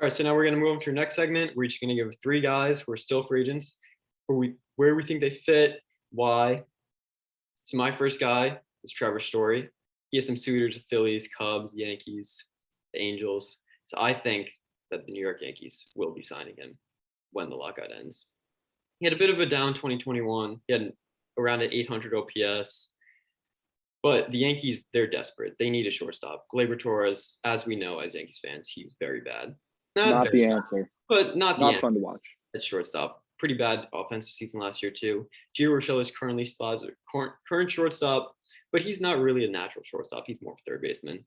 All right, so now we're going to move on to our next segment. We're each going to give 3 guys who are still free agents, where we think they fit, why. So my first guy is Trevor Story. He has some suitors: the Phillies, Cubs, Yankees, the Angels. So I think that the New York Yankees will be signing him when the lockout ends. He had a bit of a down 2021. He had around an 800 OPS. But the Yankees, they're desperate. They need a shortstop. Gleyber Torres, as we know as Yankees fans, he's very bad. Not the answer. But not the Not answer fun to watch. at shortstop. Pretty bad offensive season last year too. Gio Urshela is currently Slau's current shortstop, but he's not really a natural shortstop. He's more of a third baseman.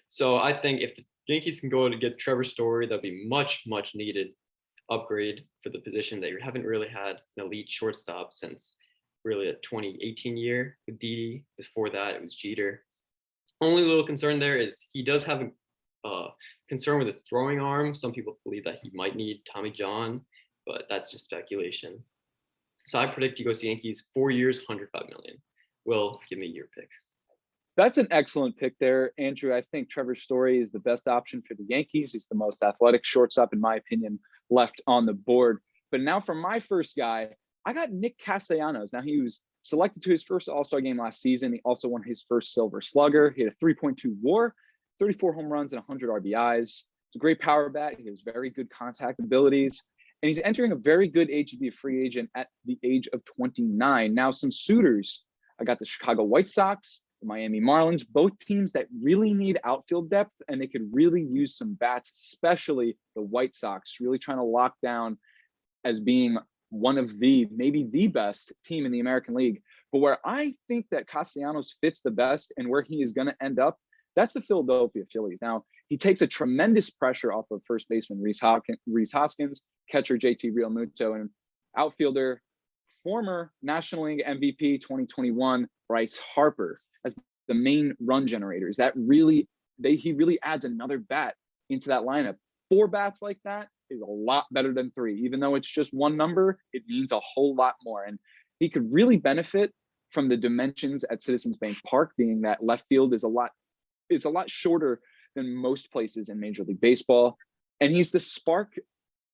So I think if the Yankees can go to get Trevor Story, that'd be much needed upgrade for the position. They haven't really had an elite shortstop since really a 2018 year with Didi. Before that, it was Jeter. Only little concern there is he does have a concern with his throwing arm. Some people believe that he might need Tommy John, but that's just speculation. So I predict he goes to Yankees, 4 years, $105 million. Will, give me your pick. That's an excellent pick there, Andrew. I think Trevor Story is the best option for the Yankees. He's the most athletic shortstop, in my opinion, left on the board. But now for my first guy, I got Nick Castellanos. Now, he was selected to his first All-Star game last season. He also won his first Silver Slugger. He had a 3.2 WAR, 34 home runs, and 100 RBIs. It's a great power bat. He has very good contact abilities. And he's entering a very good age to be a free agent at the age of 29. Now, some suitors. I got the Chicago White Sox, the Miami Marlins, both teams that really need outfield depth, and they could really use some bats, especially the White Sox, really trying to lock down as being one of maybe the best team in the American League. But where I think that Castellanos fits the best and where he is going to end up, that's the Philadelphia Phillies. Now, he takes a tremendous pressure off of first baseman Rhys Hoskins, catcher JT Realmuto, and outfielder, former National League MVP 2021, Bryce Harper, as the main run generators. That really, he really adds another bat into that lineup. 4 bats like that is a lot better than 3. Even though it's just one number, it means a whole lot more. And he could really benefit from the dimensions at Citizens Bank Park, being that left field is a lot shorter than most places in Major League Baseball. And he's the spark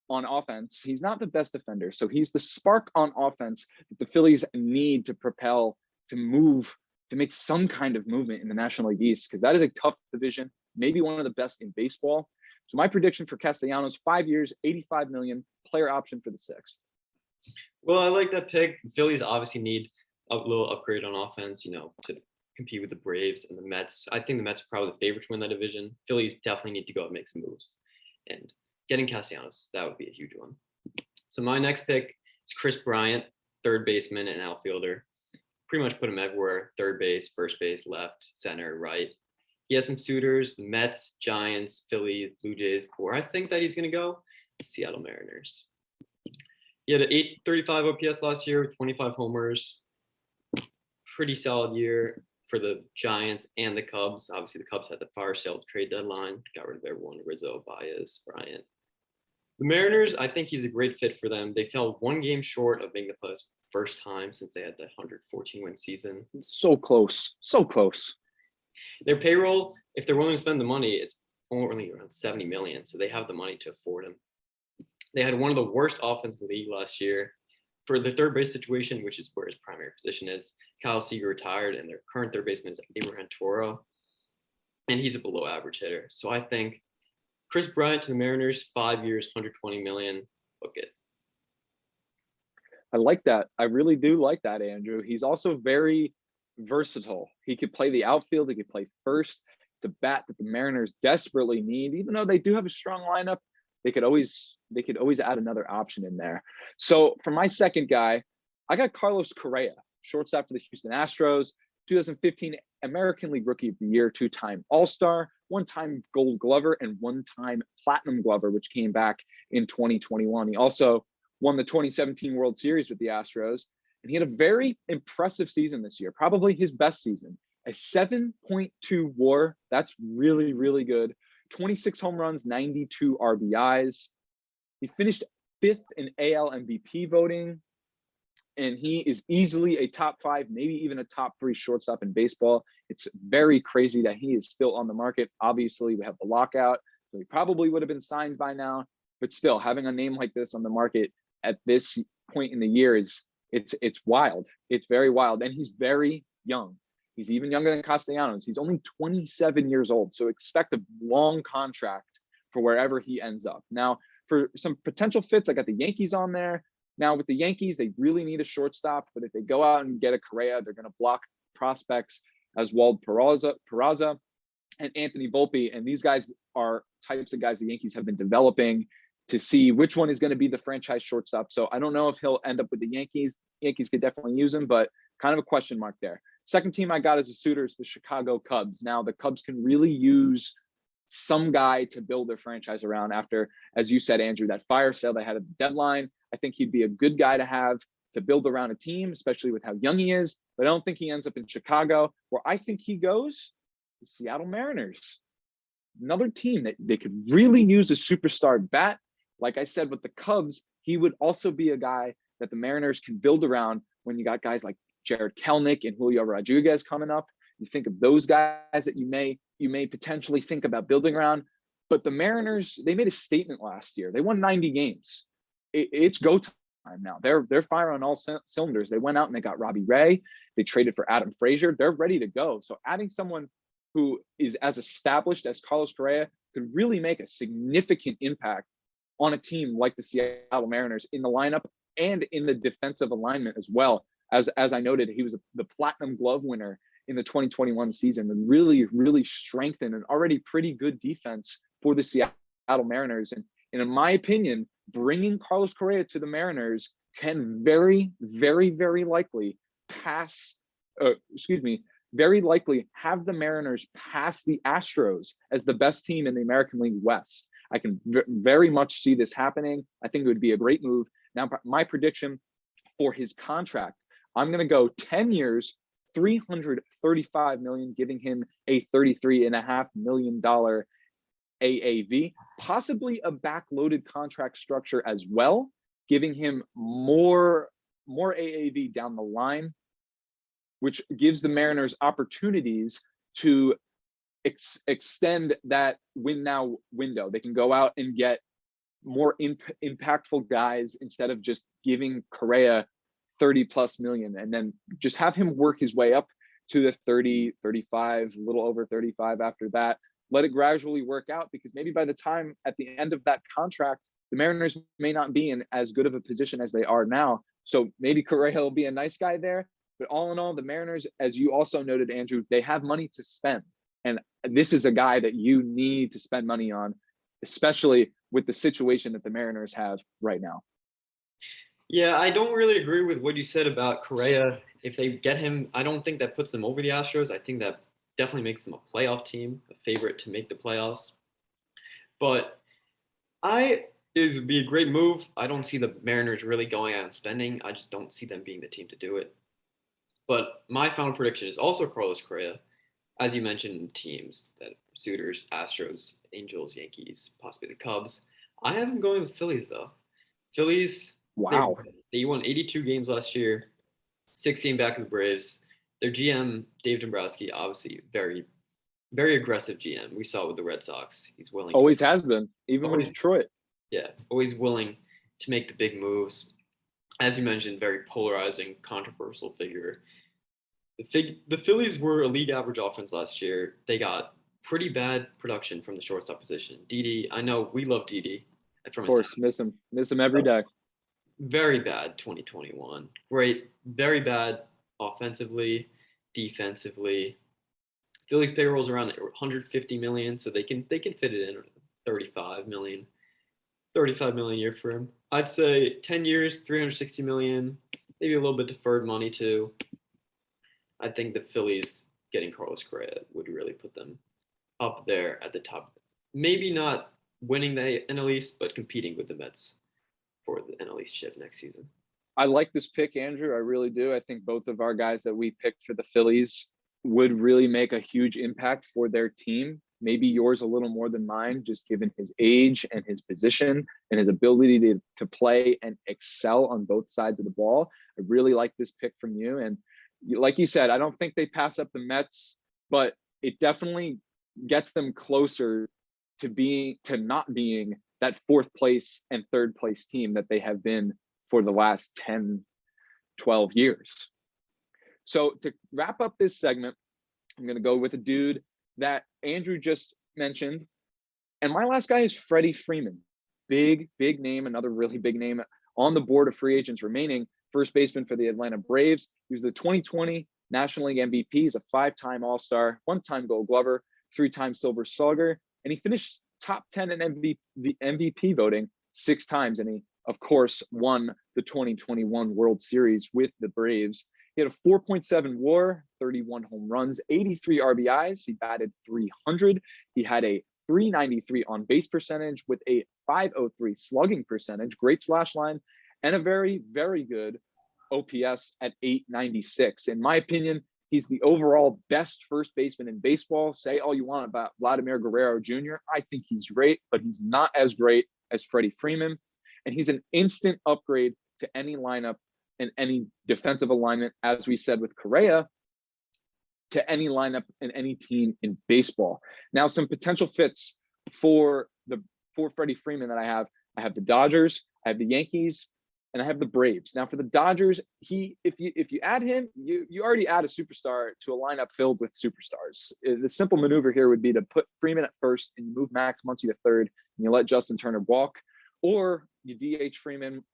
on offense. He's not the best defender, so he's the spark on offense that the Phillies need to propel, to move, to make some kind of movement in the National League East, because that is a tough division, maybe one of the best in baseball. So my prediction for Castellanos, 5 years, $85 million, player option for the 6th. Well, I like that pick. The Phillies obviously need a little upgrade on offense, to compete with the Braves and the Mets. I think the Mets are probably the favorite to win that division. Phillies definitely need to go and make some moves. And getting Castellanos, that would be a huge one. So my next pick is Chris Bryant, third baseman and outfielder. Pretty much put him everywhere: third base, first base, left, center, right. He has some suitors: the Mets, Giants, Phillies, Blue Jays. Where I think that he's going to go, the Seattle Mariners. He had an 835 OPS last year with 25 homers. Pretty solid year for the Giants and the Cubs. Obviously, the Cubs had the fire sale trade deadline, got rid of everyone: Rizzo, Baez, Bryant. The Mariners, I think he's a great fit for them. They fell 1 game short of making the playoffs first time since they had that 114-win season. So close. Their payroll, if they're willing to spend the money, it's only around $70 million, so they have the money to afford him. They had one of the worst offenses in the league last year. For the third base situation, which is where his primary position is, Kyle Seager retired, and their current third baseman is Abraham Toro, and he's a below average hitter. So I think Chris Bryant to the Mariners, 5 years, $120 million. Book it. I like that. I really do like that, Andrew. He's also very versatile. He could play the outfield. He could play first. It's a bat that the Mariners desperately need. Even though they do have a strong lineup, they could always add another option in there. So for my second guy, I got Carlos Correa, shortstop for the Houston Astros, 2015 American League Rookie of the Year, 2-time All-Star, 1-time Gold Glover, and 1-time Platinum Glover, which came back in 2021. He also won the 2017 World Series with the Astros, and he had a very impressive season this year, probably his best season. A 7.2 WAR, that's really, really good. 26 home runs, 92 RBIs. He finished 5th in AL MVP voting, and he is easily a top 5, maybe even a top 3 shortstop in baseball. It's very crazy that he is still on the market. Obviously, we have the lockout, so he probably would have been signed by now. But still, having a name like this on the market at this point in the year it's wild. It's very wild, and he's very young. He's even younger than Castellanos. He's only 27 years old, so expect a long contract for wherever he ends up. Now, for some potential fits, I got the Yankees on there. Now, with the Yankees, they really need a shortstop, but if they go out and get a Correa, they're going to block prospects as Wald Peraza and Anthony Volpe, and these guys are types of guys the Yankees have been developing to see which one is going to be the franchise shortstop. So I don't know if he'll end up with the Yankees. Yankees could definitely use him, but kind of a question mark there. Second team I got as a suitor is the Chicago Cubs. Now the Cubs can really use some guy to build their franchise around after, as you said, Andrew, that fire sale they had at the deadline. I think he'd be a good guy to have to build around a team, especially with how young he is. But I don't think he ends up in Chicago. Where I think he goes, the Seattle Mariners. Another team that they could really use a superstar bat. Like I said, with the Cubs, he would also be a guy that the Mariners can build around when you got guys like Jared Kelnick and Julio Rodriguez coming up. You think of those guys that you may potentially think about building around. But the Mariners, they made a statement last year. They won 90 games. It's go time now. They're firing on all cylinders. They went out and they got Robbie Ray. They traded for Adam Frazier. They're ready to go. So adding someone who is as established as Carlos Correa could really make a significant impact on a team like the Seattle Mariners in the lineup and in the defensive alignment as well. As I noted, he was the Platinum Glove winner in the 2021 season and really strengthened an already pretty good defense for the Seattle Mariners. And in my opinion, bringing Carlos Correa to the Mariners can very likely very likely have the Mariners pass the Astros as the best team in the American League West. I can very much see this happening. I think it would be a great move. Now, my prediction for his contract, I'm going to go 10 years, $335 million, giving him a $33.5 million AAV, possibly a backloaded contract structure as well, giving him more AAV down the line, which gives the Mariners opportunities to extend that win now window. They can go out and get more impactful guys instead of just giving Correa 30 plus million and then just have him work his way up to the 30, 35, a little over 35 after that. Let it gradually work out, because maybe by the time at the end of that contract, the Mariners may not be in as good of a position as they are now. So maybe Correa will be a nice guy there. But all in all, the Mariners, as you also noted, Andrew, they have money to spend. And this is a guy that you need to spend money on, especially with the situation that the Mariners have right now. Yeah, I don't really agree with what you said about Correa. If they get him, I don't think that puts them over the Astros. I think that definitely makes them a playoff team, a favorite to make the playoffs. But it would be a great move. I don't see the Mariners really going out and spending. I just don't see them being the team to do it. But my final prediction is also Carlos Correa. As you mentioned, teams that suitors, Astros, Angels, Yankees, possibly the Cubs. I have him going to the Phillies, though. Phillies, wow. They won 82 games last year, 16 back of the Braves. Their GM, Dave Dombrowski, obviously very, very aggressive GM. We saw it with the Red Sox. He's willing. Always has been, even with Detroit. Yeah, always willing to make the big moves. As you mentioned, very polarizing, controversial figure. The Phillies were a league average offense last year. They got pretty bad production from the shortstop position. Didi, I know we love Didi. Of course, miss him every day. Very bad 2021. Great, very bad offensively, defensively. Phillies payroll's around 150 million, so they can fit it in 35 million. 35 million a year for him. I'd say 10 years, 360 million, maybe a little bit deferred money too. I think the Phillies getting Carlos Correa would really put them up there at the top. Maybe not winning the NL East, but competing with the Mets for the NL East chip next season. I like this pick, Andrew. I really do. I think both of our guys that we picked for the Phillies would really make a huge impact for their team. Maybe yours a little more than mine, just given his age and his position and his ability to play and excel on both sides of the ball. I really like this pick from you. And like you said, I don't think they pass up the Mets, but it definitely gets them closer to not being that fourth place and third place team that they have been for the last 10, 12 years. So to wrap up this segment, I'm going to go with a dude that Andrew just mentioned. And my last guy is Freddie Freeman. Big name, another really big name on the board of free agents remaining. First baseman for the Atlanta Braves. He was the 2020 National League MVP. He's a 5-time All-Star, 1-time Gold Glover, 3-time Silver Slugger, and he finished top 10 in MVP voting 6 times. And he, of course, won the 2021 World Series with the Braves. He had a 4.7 WAR, 31 home runs, 83 RBIs. He batted 300. He had a 393 on base percentage with a 503 slugging percentage, great slash line, and a very, very good OPS at 896. In my opinion, he's the overall best first baseman in baseball. Say all you want about Vladimir Guerrero Jr. I think he's great, but he's not as great as Freddie Freeman. And he's an instant upgrade to any lineup and any defensive alignment, as we said with Correa, to any lineup and any team in baseball. Now, some potential fits for Freddie Freeman that I have the Dodgers, I have the Yankees, and I have the Braves. Now, for the Dodgers, if you add him, you already add a superstar to a lineup filled with superstars. The simple maneuver here would be to put Freeman at first and you move Max Muncy to third and you let Justin Turner walk, or you DH Freeman,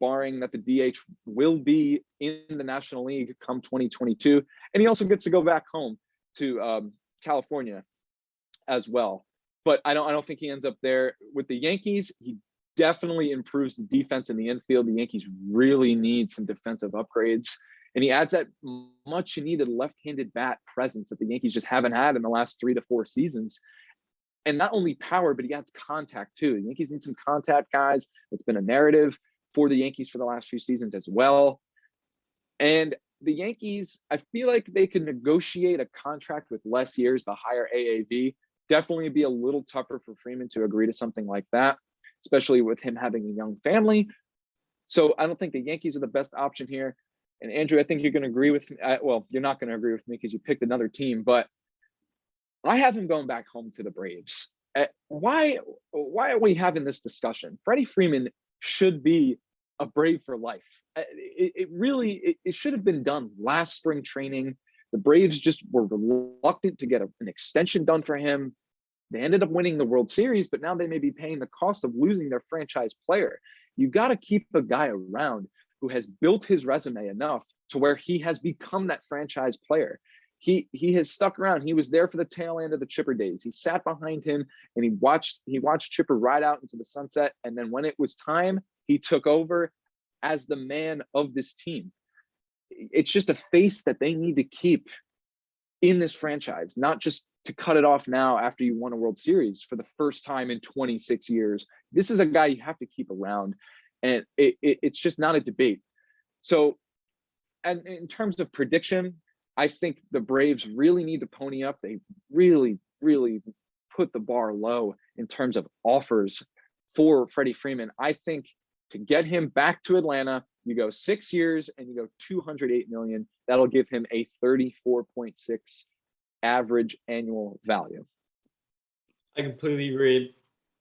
barring that the DH will be in the National League come 2022. And he also gets to go back home to California as well. But I don't think he ends up there. With the Yankees, he definitely improves the defense in the infield. The Yankees really need some defensive upgrades. And he adds that much needed left-handed bat presence that the Yankees just haven't had in the last 3 to 4 seasons. And not only power, but he adds contact too. The Yankees need some contact guys. It's been a narrative for the Yankees for the last few seasons as well. And the Yankees, I feel like they could negotiate a contract with less years, but higher AAV. Definitely be a little tougher for Freeman to agree to something like that, especially with him having a young family. So I don't think the Yankees are the best option here. And Andrew, I think you're going to agree with me. Well, you're not going to agree with me because you picked another team, but I have him going back home to the Braves. Why are we having this discussion? Freddie Freeman should be a Brave for life. It should have been done last spring training. The Braves just were reluctant to get an extension done for him. They ended up winning the World Series, but now they may be paying the cost of losing their franchise player. You got to keep a guy around who has built his resume enough to where he has become that franchise player. He has stuck around. He was there for the tail end of the Chipper days. He sat behind him and he watched Chipper ride out into the sunset. And then when it was time, he took over as the man of this team. It's just a face that they need to keep in this franchise, not just to cut it off now after you won a World Series for the first time in 26 years. This is a guy you have to keep around, and it's just not a debate. So, and in terms of prediction, I think the Braves really need to pony up. They really, really put the bar low in terms of offers for Freddie Freeman. I think to get him back to Atlanta, you go 6 years and you go $208 million. That'll give him a 34.6 average annual value. I completely agree.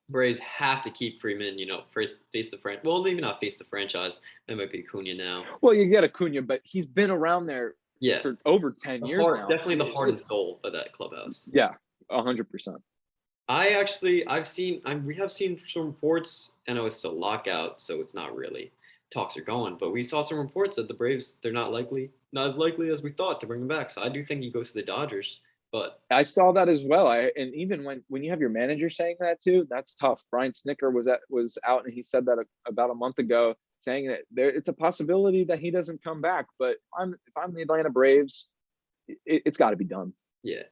Braves have to keep Freeman, first face the franchise. Well, maybe not face the franchise. That might be Acuna now. Well, you get Acuna, but he's been around there for over 10 years now. Definitely the heart and soul of that clubhouse. Yeah, 100%. We have seen some reports. I know it's still lockout, so it's not really talks are going, but we saw some reports that the Braves, they're not as likely as we thought to bring him back. So I do think he goes to the Dodgers. But I saw that as well. And even when you have your manager saying that too, that's tough. Bryant Snicker was out and he said that about a month ago, saying that it's a possibility that he doesn't come back. But if I'm the Atlanta Braves, it's got to be done. Yeah,